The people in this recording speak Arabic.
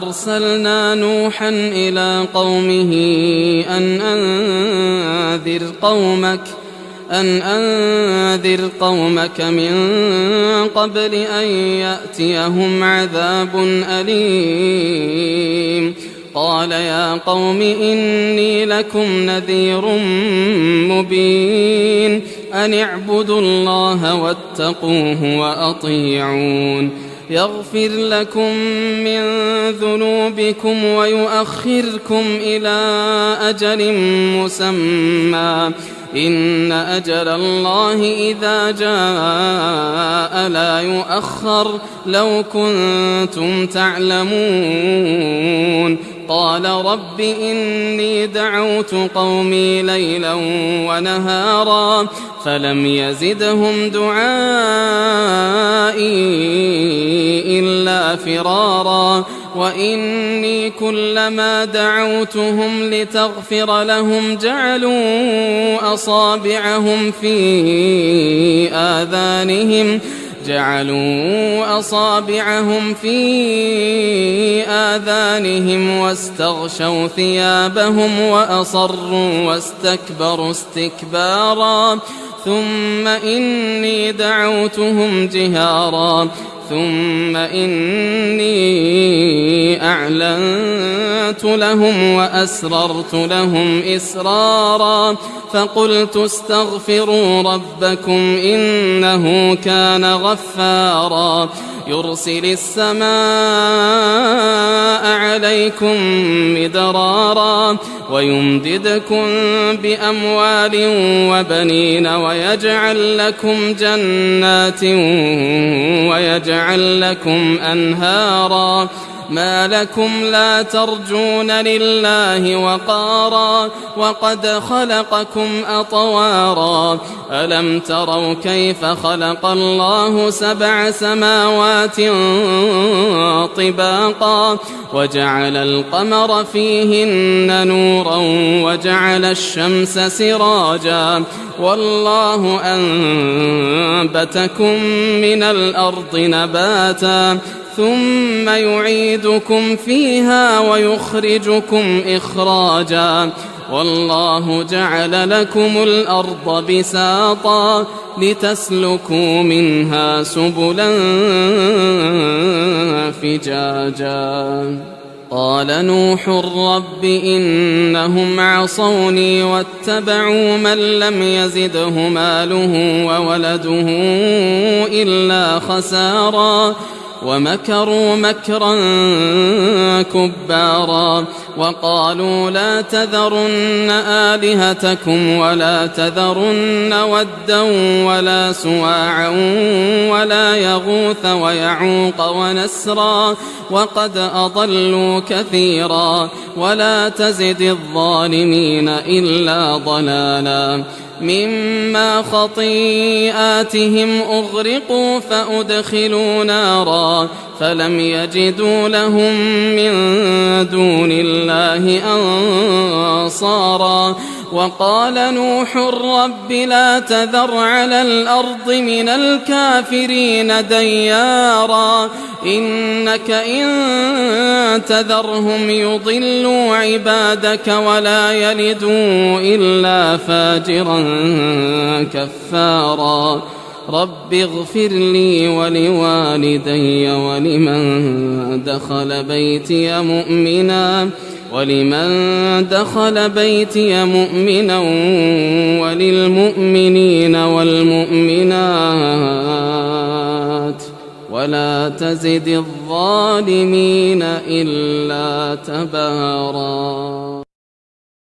أرسلنا نوحا إلى قومه أن أنذر قومك من قبل أن يأتيهم عذاب أليم. قال يا قوم إني لكم نذير مبين أن اعبدوا الله واتقوه وأطيعون يغفر لكم من ذنوبكم ويؤخركم إلى أجل مسمى إن أجل الله إذا جاء لا يؤخر لو كنتم تعلمون. قال رب إني دعوت قومي ليلا ونهارا فلم يزدهم دعائي إلا فرارا وإني كلما دعوتهم لتغفر لهم جعلوا أصابعهم في آذانهم واستغشوا ثيابهم وأصروا واستكبروا استكبارا ثم إني دعوتهم جهارا ثم إني أعلنت لهم وأسررت لهم إسرارا فقلت استغفروا ربكم إنه كان غفارا يرسل السماء عليكم مدرارا ويمددكم بأموال وبنين ويجعل لكم جنات ويجعل لكم أنهارا ما لكم لا ترجون لله وقارا وقد خلقكم أطوارا ألم تروا كيف خلق الله 7 سماوات طباقا وجعل القمر فيهن نورا وجعل الشمس سراجا والله أنبتكم من الأرض نباتا ثم يعيدكم فيها ويخرجكم إخراجا والله جعل لكم الأرض بساطا لتسلكوا منها سبلا فجاجا. قال نوح رب إنهم عصوني واتبعوا من لم يزده ماله وولده إلا خسارا ومكروا مكرا كبارا وقالوا لا تذرن آلهتكم ولا تذرن ودا ولا سواعا ولا يغوث ويعوق ونسرا وقد أضلوا كثيرا ولا تزد الظالمين إلا ضلالا. مما خطيئاتهم أغرقوا فأدخلوا نارا فلم يجدوا لهم من دون الله أنصارا. وقال نوح رب لا تذر على الأرض من الكافرين ديارا إنك إن تذرهم يضلوا عبادك ولا يلدوا إلا فاجرا كفارا. رب اغفر لي ولوالدي ولمن دخل بيتي مؤمنا وللمؤمنين والمؤمنات ولا تزد الظالمين إلا تبارا.